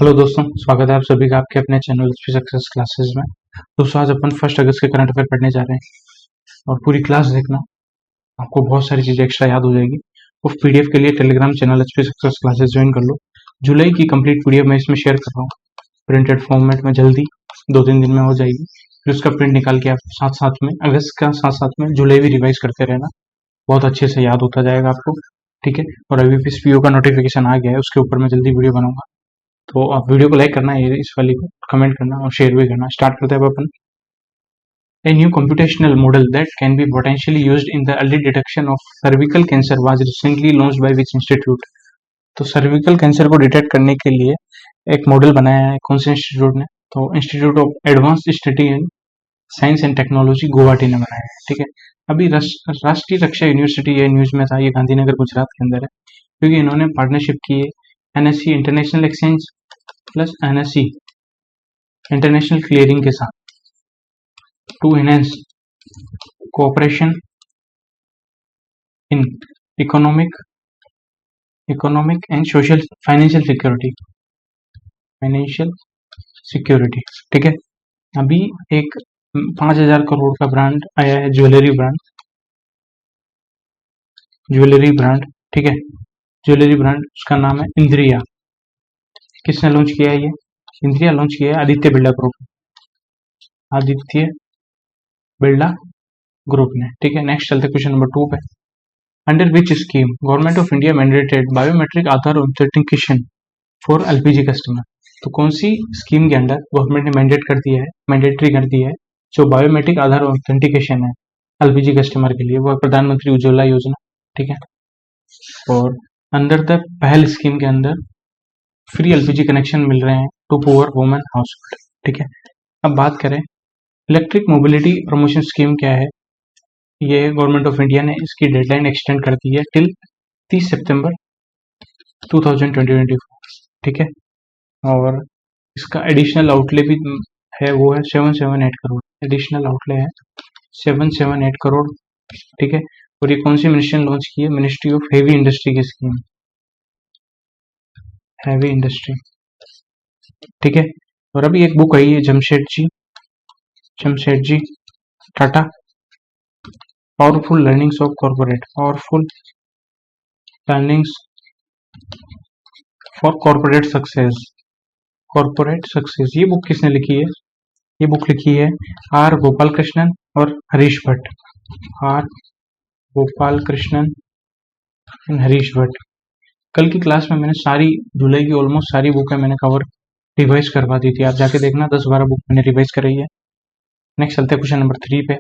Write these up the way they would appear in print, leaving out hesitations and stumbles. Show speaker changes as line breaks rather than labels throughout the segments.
Hello दोस्तों, स्वागत है आप सभी का आपके अपने चैनल सक्सेस क्लासेस में। दोस्तों, आज अपन 1 अगस्त के करंट अफेयर पढ़ने जा रहे हैं और पूरी क्लास देखना, आपको बहुत सारी चीजें एक्स्ट्रा याद हो जाएगी। और पीडीएफ के लिए Telegram channel success classes join कर लो। जुलाई की कंप्लीट पीडीएफ मैं इसमें शेयर कर रहा हूँ प्रिंटेड फॉर्मेट में, जल्दी 2-3 दिन में हो जाएगी। फिर उसका प्रिंट निकाल के आप साथ साथ में अगस्त का साथ साथ में जुलाई भी रिवाइज करते रहना, बहुत अच्छे से याद होता जाएगा आपको। ठीक है, और अभी पीओ का नोटिफिकेशन आ गया है, उसके ऊपर मैं जल्दी वीडियो बनाऊंगा, तो आप वीडियो को लाइक करना है, इस वाली को कमेंट करना और शेयर भी करना। स्टार्ट करते हैं अब अपन। A new computational model that can be potentially used in the early detection of cervical cancer was recently launched by which institute? तो सर्विकल कैंसर को डिटेक्ट करने के लिए एक मॉडल बनाया है कौन से इंस्टीट्यूट ने? तो institute of advance study in science and technology Guwahati ने बनाया है। ठीक है, अभी राष्ट्रीय रक्षा यूनिवर्सिटी ये न्यूज में था, ये गांधीनगर गुजरात के अंदर है, क्योंकि इन्होंने पार्टनरशिप की है NSC international exchange plus NSC international clearing के साथ to enhance cooperation in economic and social financial security. ठीक है, अभी एक 5,000 करोड़ का ब्रांड आया है, ज्वेलरी ब्रांड। ठीक है, ज्वेलरी ब्रांड, उसका नाम है इंद्रिया। किसने लॉन्च किया है? ये इंद्रिया लॉन्च किया है आदित्य बिरला ग्रुप ने। ठीक है, नेक्स्ट चलते क्वेश्चन नंबर 2 पे। Under which scheme government of India mandated biometric Aadhaar authentication for LPG customer? तो कौन सी स्कीम के अंडर गवर्नमेंट ने मैंडेटरी कर दिया है जो बायोमेट्रिक आधार ऑथेंटिकेशन है एलपीजी कस्टमर के लिए? वो है प्रधानमंत्री उज्ज्वला योजना। ठीक है, और अंडर द पहल स्कीम के अंदर फ्री एलपीजी कनेक्शन मिल रहे हैं टू पुअर वुमेन हाउसहोल्ड। ठीक है, अब बात करें इलेक्ट्रिक मोबिलिटी प्रमोशन स्कीम क्या है? ये गवर्नमेंट ऑफ इंडिया ने इसकी डेडलाइन एक्सटेंड कर दी है टिल 30 सितंबर 2024। ठीक है, और इसका एडिशनल आउटले भी है, वो है 778 करोड़। एडिशनल आउटले है 778 करोड़। ठीक है, और ये कौन सी मिनिस्ट्री ने लॉन्च की है? मिनिस्ट्री ऑफ हेवी इंडस्ट्री की स्कीम, हैवी इंडस्ट्री। ठीक है, और अभी एक बुक आई है Jamsetji Tata, powerful learnings of powerful learnings for corporate success. ये बुक किसने लिखी है? ये बुक लिखी है आर गोपालकृष्णन और हरीश भट्ट। कल की क्लास में मैंने सारी जुलाई की ऑलमोस्ट सारी बुकें मैंने रिवाइज करवा दी थी, आप जाके देखना, 10-12 बुक मैंने रिवाइज कराई है। नेक्स्ट चलते हैं क्वेश्चन नंबर 3 पे।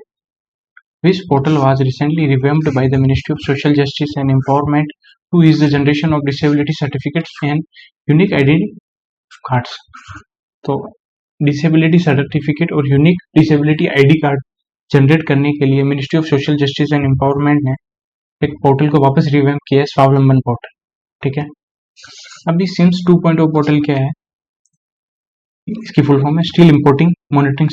This portal was recently revamped by the Ministry of Social Justice and Empowerment to ease the generation of disability certificates and unique identity cards. तो डिसेबिलिटी सर्टिफिकेट और unique disability ID card generate करने के लिए ministry of social justice and empowerment ने एक portal को वापस revamp किया है, स्वावलंबन पोर्टल। ठीक है, अभी सिम्स 2.0 पोर्टल क्या है? इसकी फुल फॉर्म है स्टील इंपोर्टिंग मॉनिटरिंग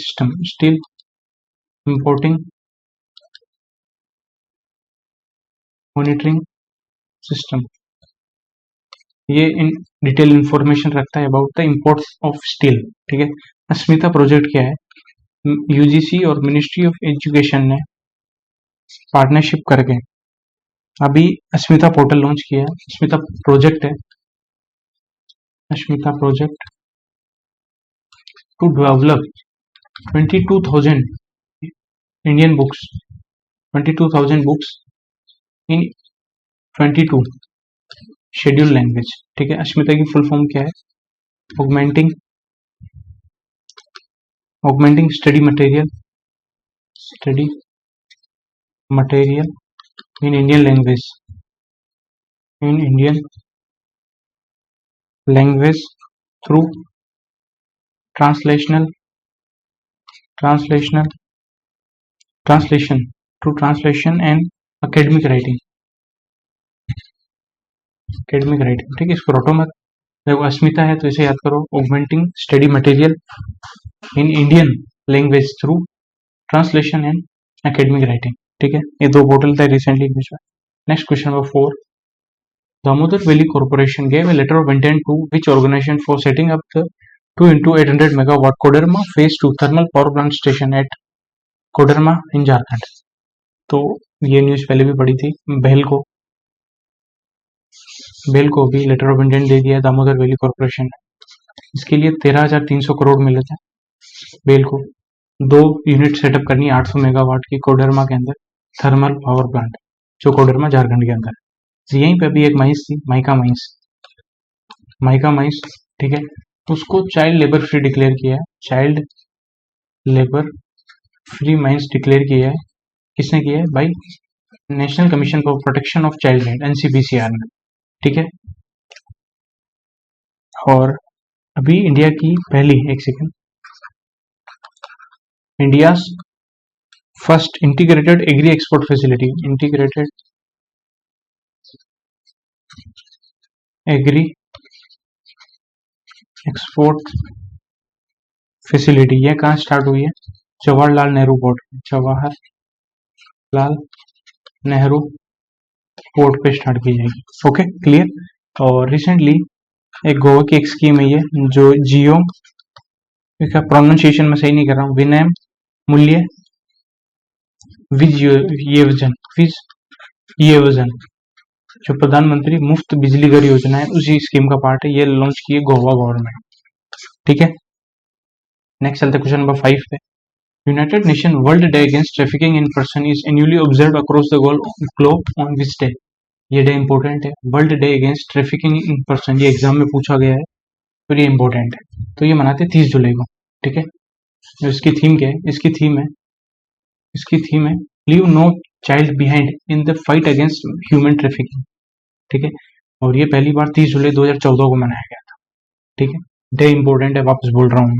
सिस्टम। ये इन डिटेल इंफॉर्मेशन रखता है about the imports of steel. ठीक है, अस्मिता प्रोजेक्ट क्या है? यूजीसी और मिनिस्ट्री ऑफ एजुकेशन ने पार्टनरशिप करके अभी अस्मिता पोर्टल लॉन्च किया है। अस्मिता प्रोजेक्ट है, Asmita project to develop 22,000 Indian books, 22,000 books in 22 schedule language. ठीक है, अस्मिता की फुल फॉर्म क्या है? Augmenting study material in Indian language through translation and academic writing. ठीक है, इसको रटो मत, देखो अस्मिता है तो इसे याद करो, augmenting study material in Indian language through translation and academic writing. ठीक है, ये 2 पोर्टल थे रिसेंटली यूज में। Next question number 4। Damodar Valley Corporation gave a letter of intent to which organization for setting up the 2 into 800 megawatt Koderma Phase 2 thermal power plant station at Koderma in Jharkhand. तो ये news पहले भी पड़ी थी। Bell को भी letter of intent दे दिया है दामोदर वैली कॉर्पोरेशन ने। इसके लिए 13,300 करोड़ मिले थे बेल को। 2 यूनिट सेटअप करनी है 800 मेगावाट की कोडरमा के अंदर थर्मल पावर प्लांट, जो कोडरमा झारखंड के अंदर है। यहीं पे अभी एक माइंस थी, माइका माइंस, ठीक है, उसको चाइल्ड लेबर फ्री डिक्लेयर किया है। Child labour free mines declare किया है। किसने किया है भाई? National commission for protection of child right, NCPCR ने, ठीक है। और अभी इंडिया की पहली, एक second, India first integrated agree export facility, integrated agree export facility, यह कहाँ स्टार्ट हुई है? जवाहरलाल नेहरू पोर्ट, जवाहरलाल नेहरू पोर्ट पे स्टार्ट की जाएगी। Okay, clear. और रिसेंटली एक गोवा की एक स्कीम है ये, जो जियो, इसका प्रोनाउंसिएशन मैं सही नहीं कर रहा हूँ, विनय मूल्य विज जो प्रधानमंत्री मुफ्त बिजली घर योजना है, उसी स्कीम का पार्ट है। ये लॉन्च की है गोवा गवर्नमेंट, ठीक है। नेक्स्ट चलते क्वेश्चन नंबर 5 पे। United nation world day against trafficking in person is annually observed across the globe on which day? ये डे इंपॉर्टेंट है, world day against trafficking in person, ये एग्जाम में पूछा गया है, तो ये इंपॉर्टेंट है। तो ये मनाते 30 जुलाई को, ठीक है। इसकी थीम क्या है? इसकी थीम है leave no child behind in the fight against human trafficking, ठीक है। और ये पहली बार 30 जुलाई 2014 को मनाया गया था, ठीक है। डे इंपॉर्टेंट है, वापस बोल रहा हूँ मैं।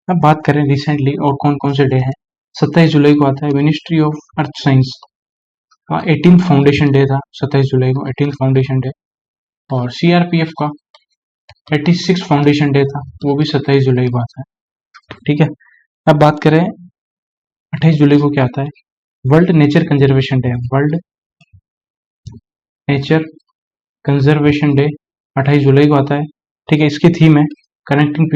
अब बात करें रिसेंटली और कौन कौन से डे हैं। 27 जुलाई को आता है मिनिस्ट्री ऑफ अर्थ साइंस का 18th फाउंडेशन डे था, 27 जुलाई को 18th फाउंडेशन डे। और सीआरपीएफ का 86 फाउंडेशन डे था, वो भी 27 जुलाई को आता है, ठीक है। अब बात करें 28 जुलाई को क्या आता है? World nature conservation day, world nature conservation day 28 जुलाई को आता है, ठीक है। इसकी थीम है connecting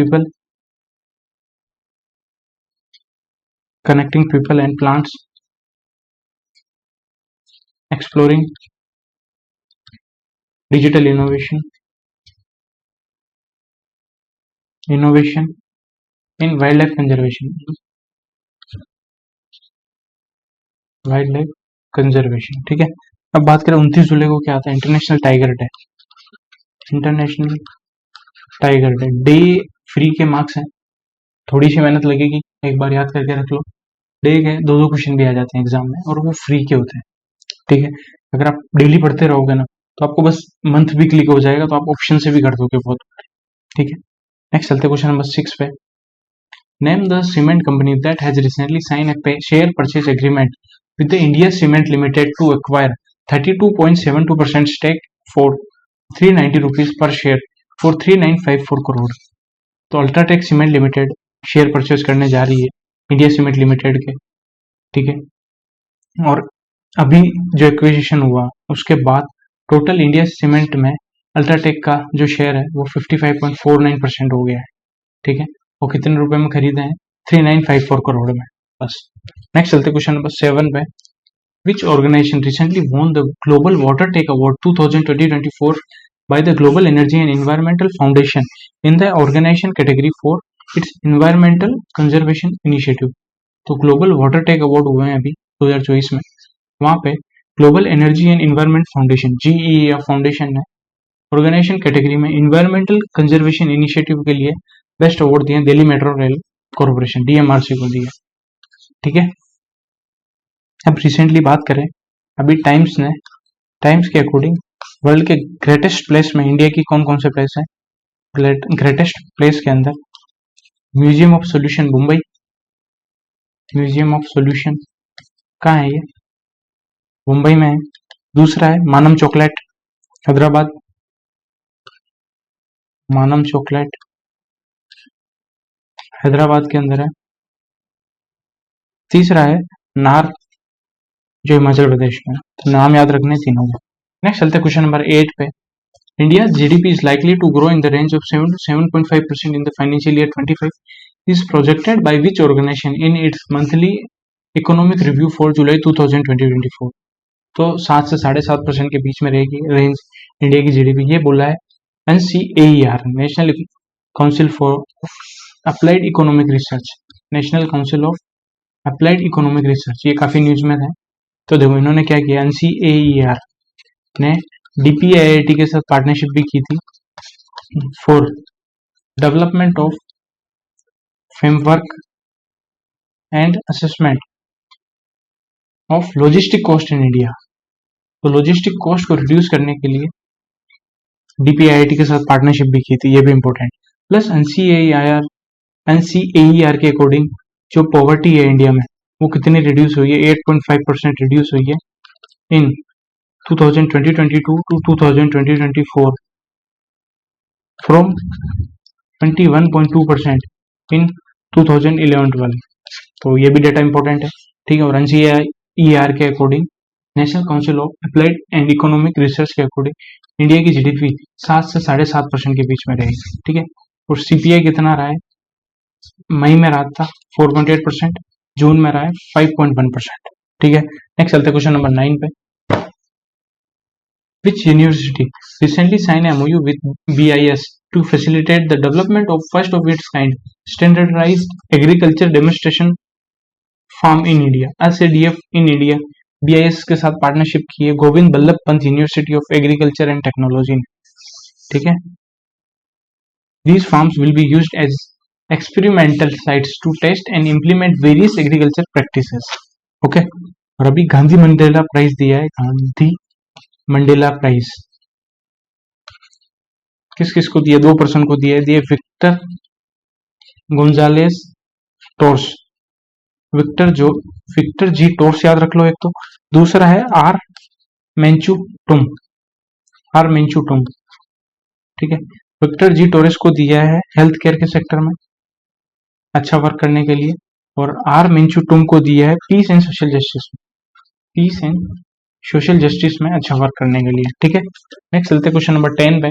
people and plants, exploring digital innovation in wild life conservation, ठीक है। अब बात करें 29 जुलाई को क्या आता है? International tiger day, international tiger day. Day free के मार्क्स हैं, थोड़ी सी मेहनत लगेगी, एक बार याद करके रख लो। डे के 2 क्वेश्चन भी आ जाते हैं एग्जाम में, और वो फ्री के होते हैं, ठीक है। अगर आप डेली पढ़ते रहोगे ना, तो आपको बस मंथ भी क्लिक हो जाएगा, तो आप ऑप्शन से भी कर दोगे बहुत, ठीक है। नेक्स्ट चलते क्वेश्चन नंबर 6 पे। Name the cement company that has recently sign a share purchase agreement with the India Cement Limited to acquire 32.72% stake for 390 rupees per share for 3954 crore. तो UltraTech cement limited share purchase करने जा रही है India cement limited के, ठीक है। और अभी जो एक्विजिशन हुआ उसके बाद टोटल इंडिया सीमेंट में अल्ट्राटेक का जो शेयर है वो 55.49% हो गया है, ठीक है। वो कितने रुपए में खरीदे हैं? 3954 करोड़ में, बस। नेक्स्ट चलते क्वेश्चन नंबर 7 पे। Which organization recently won the Global Water Tech Award 2020-24 by the Global Energy and Environmental Foundation in the organization category for its environmental conservation initiative? तो ग्लोबल वाटर टेक अवार्ड हुए हैं अभी 2024 में, वहां पे global energy and environment foundation GEA foundation ने organisation category में environmental conservation initiative के लिए बेस्ट अवार्ड दिए Delhi metro rail corporation DMRC को दिया, ठीक है। अब रिसेंटली बात करें, अभी टाइम्स के अकॉर्डिंग वर्ल्ड के ग्रेटेस्ट प्लेस में इंडिया की कौन कौन से प्लेस है? ग्रेटेस्ट प्लेस के अंदर museum of solution Mumbai, museum of solution कहाँ है? ये मुंबई में है। दूसरा है मानम चॉकलेट हैदराबाद, मानम चॉकलेट हैदराबाद के अंदर है। तीसरा है नार, जो हिमाचल प्रदेश में। तो नाम याद रखने तीनों में। नेक्स्ट चलते हैं क्वेश्चन नंबर 8 पे। India's GDP is likely to grow in the range of 7 to 7.5% in the financial year 25, is projected by which organization in its monthly economic review for July 2024? तो 7 से 7.5% के बीच में रहेगी रेंज इंडिया की GDP, ये बोला है NCAER, national council for applied economic research, national council of applied economic research, ये काफी न्यूज में है। तो देखो इन्होंने क्या किया, NCAER ने DPIIT के साथ पार्टनरशिप भी की थी for development of framework and assessment of logistic cost in India. तो लॉजिस्टिक कॉस्ट को रिड्यूस करने के लिए DPIIT के साथ पार्टनरशिप भी की थी, ये भी इंपॉर्टेंट। प्लस NCAER के अकॉर्डिंग जो पॉवर्टी है इंडिया में वो कितनी रिड्यूस हुई है, 8.5% रिड्यूस हुई है इन 2022 to 2024 from 21.2% इन 2011-12। तो ये भी डेटा इंपॉर्टेंट है, ठीक है। और NCAER के according, national council of applied and economic research के अकॉर्डिंग इंडिया की जीडीपी 7 से 7.5% के बीच में रहेगी, ठीक है। और CPI कितना रहा है, मई में रहा था 4.8%, जून में रहा है 5.1%, ठीक है। नेक्स्ट चलते क्वेश्चन नंबर 9 पे। Which university recently signed a MOU with BIS to facilitate the development of first of its kind standardized agriculture demonstration farm in India? SADF in India BIS के साथ पार्टनरशिप की है Govind Ballabh Pant university of agriculture and technology ने, ठीक है। These farms will be used as experimental sites to test and implement various agriculture practices. Okay. और अभी Gandhi Mandela prize दिया है, गांधी मंडेला प्राइज किस किस को दिया, 2 पर्सन को दिया है, विक्टर गोंजालेस टोर्स, विक्टर जी टोर्स याद रख लो एक तो, दूसरा है आर मेंचू टुम, ठीक है। विक्टर जी टोरेस को दिया है हेल्थ केयर के सेक्टर में अच्छा वर्क करने के लिए, और आर मेंचू टुम को दिया है पीस एंड सोशल जस्टिस में अच्छा वर्क करने के लिए, ठीक है। नेक्स्ट चलते क्वेश्चन नंबर 10 पे।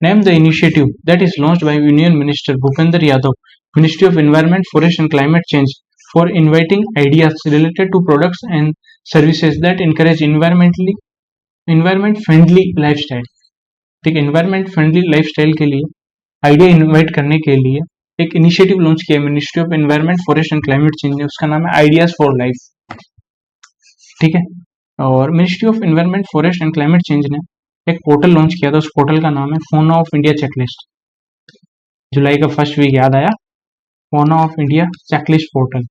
Name the initiative that is launched by union minister Bhupender Yadav, ministry of environment, forest and climate change, for inviting ideas related to products and services that encourage environment friendly lifestyle, ठीक है। Environment friendly lifestyle के लिए idea invite करने के लिए एक initiative launch किया ministry of environment, forest and climate change ने, उसका नाम है आइडियाज फॉर लाइफ, ठीक है। और ministry of environment, forest and climate change ने एक पोर्टल लॉन्च किया था, उस पोर्टल का नाम है फोना ऑफ इंडिया चेकलिस्ट। जुलाई का फर्स्ट वीक याद आया, फोना ऑफ इंडिया चेकलिस्ट पोर्टल,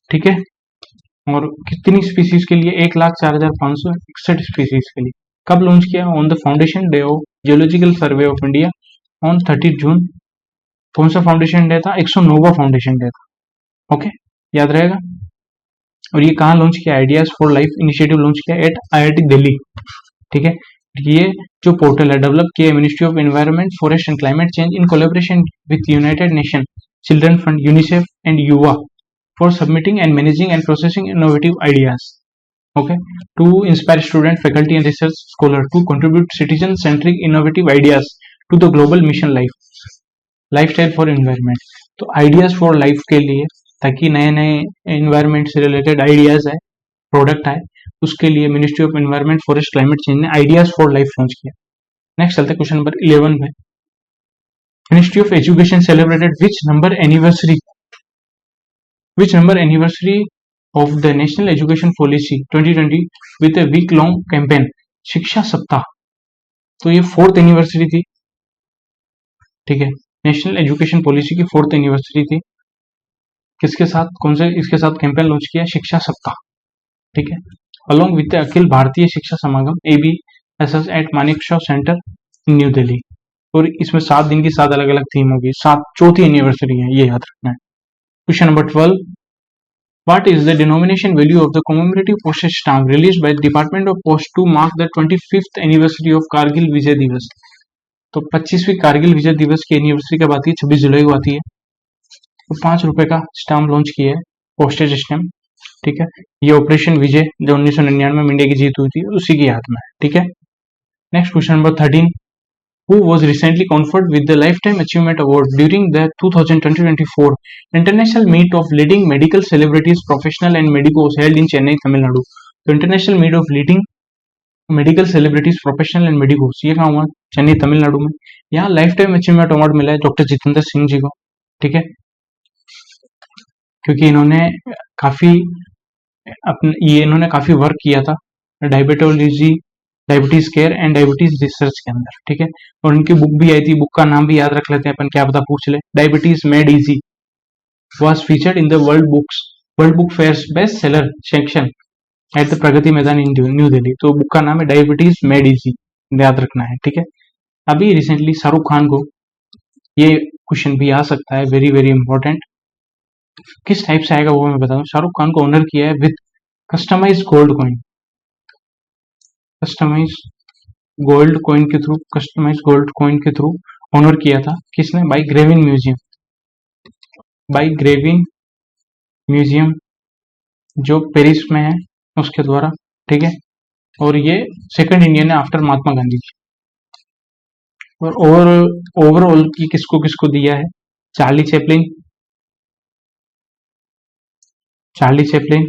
ठीक है। और कितनी स्पीसीज के लिए, 1,04,561 स्पीसीज के लिए। कब लॉन्च किया, on the foundation day of geological survey of India on 30 जून। कौन सा फाउंडेशन डे था, 109वां फाउंडेशन डे था, ओके, याद रहेगा। और ये कहाँ लॉन्च किया, ideas for life initiative launch किया एट IIT दिल्ली, ठीक है। ये जो पोर्टल है डेवलप किया ministry of environment, forest and climate change in collaboration with United nation children fund, UNICEF and युवा, for submitting and managing and processing innovative ideas, okay, to inspire student, faculty and research scholar to contribute citizen centric innovative ideas to the global mission lifestyle for environment। तो ideas for life के लिए, ताकि नए नए environment से related ideas है, product है, उसके लिए ministry of environment, forest, climate change ने आइडियाज फॉर लाइफ लॉन्च किया। नेक्स्ट चलते क्वेश्चन नंबर 11 में। Ministry of education celebrated which number anniversary of the National Education Policy 2020 with a week long campaign शिक्षा सप्ताह। तो ये 4th एनिवर्सरी थी, ठीक है। नेशनल एजुकेशन पॉलिसी की 4th एनिवर्सरी थी, किसके साथ, कौन से इसके साथ कैंपेन लॉन्च किया, शिक्षा सप्ताह, ठीक है। Along with Akhil Bharatiya Shiksha Samagam ABSS at Manekshaw centre new Delhi. और इसमें 7 दिन की 7 अलग अलग थीम होगी, 4th एनिवर्सरी है, ये याद रखना है। Question number 12. What is the denomination value of the commemorative postage stamp released by the Department of Post to mark the 25th anniversary of Kargil Vijay Diwas? तो 25वीं कारगिल विजय दिवस की एनिवर्सरी कब आती है, 26 जुलाई को आती है। तो 5 रुपए का स्टाम्प लॉन्च किया है, पोस्टेज स्टैम्प, ठीक है। ये ऑपरेशन विजय जो 1999 में इंडिया की जीत हुई थी उसी की याद में है। ठीक है। Next question number 13, who was recently conferred with the Lifetime Achievement Award during the 2020-24 International Meet of Leading Medical Celebrities, Professional and Medicos held in Chennai, Tamil Nadu. तो international meet of leading medical celebrities, professional and medicos, ये कहाँ हुआ? चेन्नई, तमिलनाडु में। यहाँ life time achievement award मिला है doctor Jitendra Singh ji को। ठीक है, क्योंकि इन्होंने काफी वर्क किया था diabetology, diabetes care and diabetes research के अंदर। ठीक है, और उनकी बुक भी आई थी, बुक का नाम भी याद रख लेते हैं अपन, क्या पता पूछ ले। Diabetes made easy was featured in the world book fair's best seller section at the Pragati Maidan in new Delhi. तो बुक का नाम है डायबिटीज मेड इजी, याद रखना है। ठीक है, अभी रिसेंटली शाहरुख खान को ये क्वेश्चन भी आ सकता है, वेरी वेरी इंपॉर्टेंट। किस टाइप से आएगा वो मैं बताऊं। शाहरुख खान को ऑनर किया है with customise gold coin, customise gold coin के थ्रू, कस्टमाइज गोल्ड कॉइन के थ्रू ऑनर किया था। किसने? By Grevin museum, by Grevin museum जो पेरिस में है उसके द्वारा। ठीक है, और ये सेकंड इंडियन है आफ्टर महात्मा गांधी जी। और ओवरऑल की किसको किसको दिया है? चार्ली चैपलिन,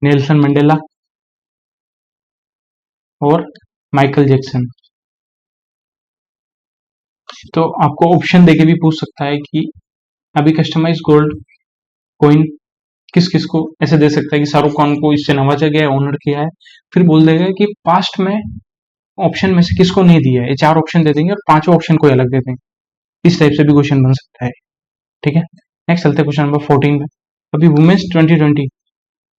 नेल्सन मंडेला और माइकल जैक्सन। तो आपको ऑप्शन देके भी पूछ सकता है कि अभी कस्टमाइज गोल्ड कॉइन किस किस को ऐसे दे सकता है कि शाहरुख खान को इससे नवाजा गया है, ऑनर किया है। फिर बोल देगा कि पास्ट में ऑप्शन में से किसको नहीं दिया है। ये 4 ऑप्शन दे देंगे और 5वां ऑप्शन को अलग दे देंगे। इस टाइप से भी क्वेश्चन बन सकता है। ठीक है, नेक्स्ट चलते हैं क्वेश्चन नंबर 14 में। अभी वुमेन्स 2020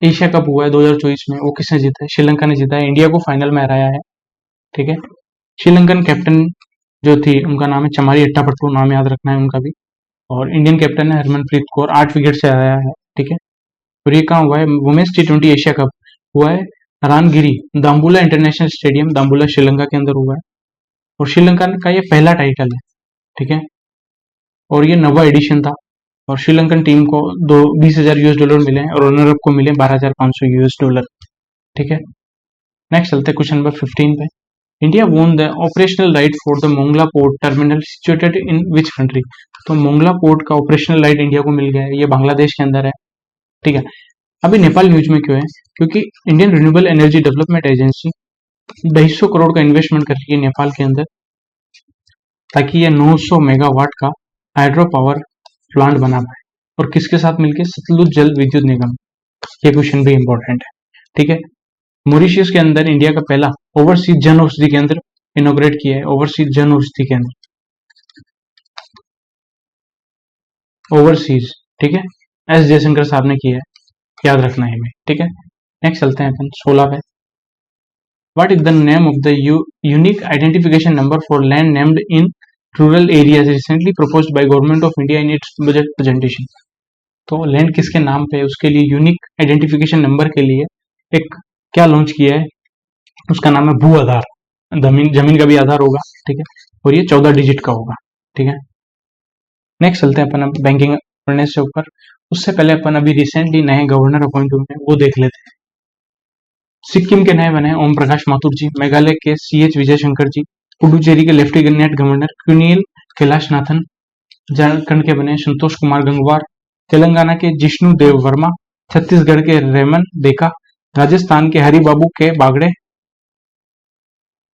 एशिया कप हुआ है 2024 में, वो किसने जीता है? श्रीलंका ने जीता है, इंडिया को फाइनल में हराया है। ठीक है, श्रीलंकन कैप्टन जो थी उनका नाम है चमारी अट्टापट्टू, नाम याद रखना है उनका भी। और इंडियन कैप्टन है हरमनप्रीत कौर, 8 विकेट से आया है। ठीक है, और ये कहाँ हुआ है? वुमेन्स T20 एशिया कप हुआ है रानगिरी दाम्बुला इंटरनेशनल स्टेडियम, दाम्बुला श्रीलंका के अंदर हुआ है। और श्रीलंका का ये पहला टाइटल है। ठीक है, और ये 9वां एडिशन था। और श्रीलंकन टीम को $20,000 मिले हैं और रनर अप को मिले $12,500। ठीक है, नेक्स्ट चलते हैं क्वेश्चन नंबर 15 पे। India won the operational right for the Mongla port terminal situated in which country? तो मोंगला पोर्ट का ऑपरेशनल राइट इंडिया को मिल गया है, ये बांग्लादेश के अंदर है। ठीक है, अभी नेपाल न्यूज में क्यों है? क्योंकि Indian renewable energy development agency 250 crore का इन्वेस्टमेंट कर रही है नेपाल के अंदर, ताकि ये 900 मेगावाट का हाइड्रो पावर प्लांट बना पाए। और किसके साथ मिलकर? सतलुज जल विद्युत निगम। ये क्वेश्चन भी इंपॉर्टेंट है। ठीक है, मॉरिशस के अंदर इंडिया का पहला ओवरसीज जन औषधि केंद्र इनोग्रेट किया है, ओवरसीज जन औषधि केंद्र, ओवरसीज। ठीक है, एस जयशंकर साहब ने किया है, याद रखना है हमें। ठीक है, नेक्स्ट चलते हैं अपन 16 पे। What is the name of the unique identification number for land named in rural areas recently proposed by government of India in its budget presentation? तो लैंड किसके नाम पे है, उसके लिए यूनिक आइडेंटिफिकेशन नंबर के लिए एक क्या लॉन्च किया है, उसका नाम है भू आधार। जमीन का भी आधार होगा। ठीक है, और ये 14 डिजिट का होगा। ठीक है, नेक्स्ट चलते हैं अपन अब बैंकिंग अवेयरनेस से ऊपर। उससे पहले अपन अभी रिसेंटली नए गवर्नर अपॉइंट हुए हैं वो देख लेते हैं। सिक्किम के नए बने ओम प्रकाश माथुर जी, मेघालय के CH विजय शंकर जी, पुडुचेरी के लेफ्टिनेंट गवर्नर कुनिल कैलाशनाथन, झारखंड के बने संतोष कुमार गंगवार, तेलंगाना के जिष्णु देव वर्मा, छत्तीसगढ़ के रेमन बेका, राजस्थान के हरिबाबू के बागड़े,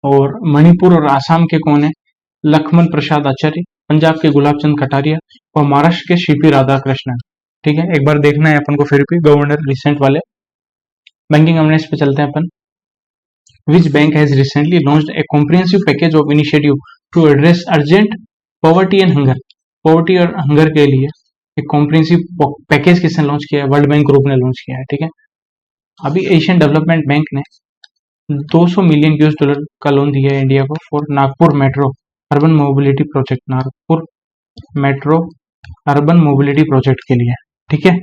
और मणिपुर और आसाम के कौन है? लक्ष्मण प्रसाद आचार्य, पंजाब के गुलाब चंद कटारिया और महाराष्ट्र के CP राधाकृष्णन। ठीक है, एक बार देखना है अपन को फिर भी गवर्नर रिसेंट वाले। बैंकिंग अवेयरनेस पे चलते हैं अपन। Which bank has recently launched a comprehensive package of initiative to address urgent poverty and hunger? Poverty और हंगर के लिए एक कॉम्प्रिहेंसिव पैकेज किसने लॉन्च किया है? वर्ल्ड बैंक ग्रुप ने लॉन्च किया है। ठीक है, अभी एशियन डेवलपमेंट बैंक ने $200 मिलियन का लोन दिया है इंडिया को for Nagpur metro urban mobility project, Nagpur metro urban mobility project के लिए। ठीक है,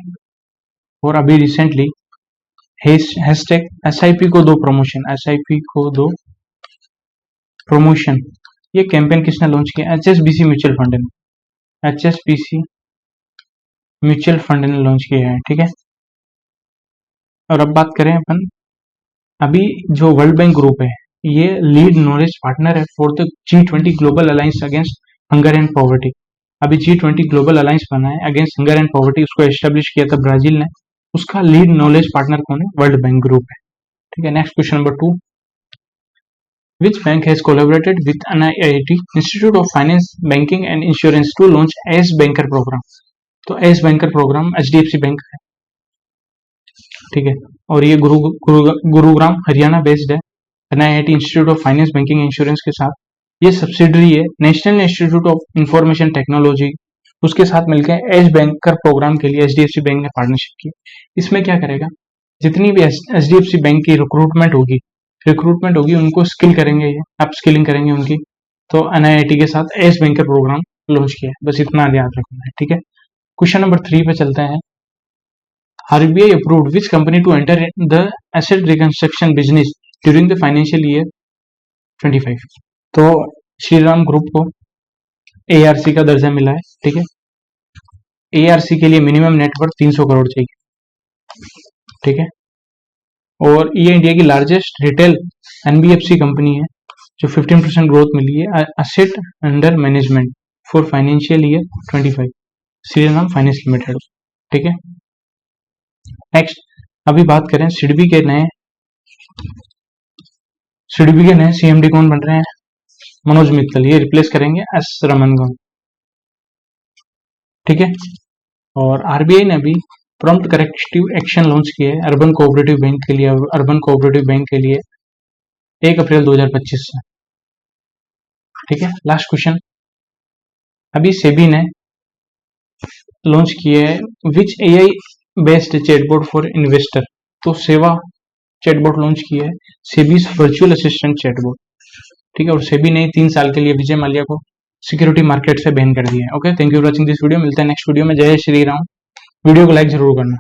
और अभी रिसेंटली हैशटैग SIP को दो प्रमोशन, SIP को दो प्रमोशन, ये कैंपेन किसने लॉन्च किया? HSBC म्यूचुअल फंड ने, HSBC म्यूचुअल फंड ने लॉन्च किया है। ठीक है, और अब बात करें अपन, अभी जो वर्ल्ड बैंक ग्रुप है ये लीड नॉलेज पार्टनर है for the G20 global alliance against hunger and poverty. अभी G20 ग्लोबल अलायंस बना है अगेंस्ट हंगर एंड पॉवर्टी, उसको एस्टेब्लिश किया था ब्राजील ने। उसका लीड नॉलेज पार्टनर कौन है? वर्ल्ड बैंक ग्रुप है। ठीक है, next question number 2, which bank has collaborated with NIIT institute of finance banking and insurance to launch ace banker programme. तो ace banker programme HDFC bank है। ठीक है, और ये गुरुग्राम हरियाणा बेस्ड है। NIIT institute of finance banking insurance के साथ ये सब्सिडरी है national institute of information technology, उसके साथ मिलकर एज बैंकर प्रोग्राम के लिए HDFC बैंक ने पार्टनरशिप की। इसमें क्या करेगा, जितनी भी HDFC बैंक की रिक्रूटमेंट होगी उनको स्किल करेंगे, ये अप स्किलिंग करेंगे उनकी। तो NIIT के साथ एज बैंकर प्रोग्राम लॉन्च किया है, बस इतना याद रखना है। ठीक है, क्वेश्चन नंबर 3 पे चलते हैं। RBI approved which company to enter the asset reconstruction business during the financial year 25? तो श्रीराम ग्रुप को ARC का दर्जा मिला है। ठीक है, ARC के लिए मिनिमम नेटवर्थ 300 करोड़ चाहिए। ठीक है, और ये इंडिया की लार्जेस्ट रिटेल NBFC कंपनी है जो 15% ग्रोथ मिली है asset under management for financial year 25, Shriram finance limited. ठीक है, नेक्स्ट अभी बात करें सिडबी के नए CMD कौन बन रहे हैं? मनोज मित्तल, ये रिप्लेस करेंगे एस रमन को। ठीक है, और RBI ने अभी प्रॉम्प्ट करेक्टिव एक्शन लॉन्च किए हैं अर्बन कोऑपरेटिव बैंक के लिए 1 अप्रैल 2025 से। ठीक है, लास्ट क्वेश्चन, अभी सेबी ने लॉन्च किए है विच AI based chatbot for investor. तो सेवा चैटबॉट लॉन्च किया है, सेबीज वर्चुअल असिस्टेंट चैटबॉट। ठीक है, और सेबी ने 3 साल के लिए विजय माल्या को सिक्योरिटी मार्केट से बैन कर दिया है। Okay, thank you for watching this video. मिलते हैं नेक्स्ट वीडियो में। जय श्री राम। वीडियो को लाइक जरूर करना।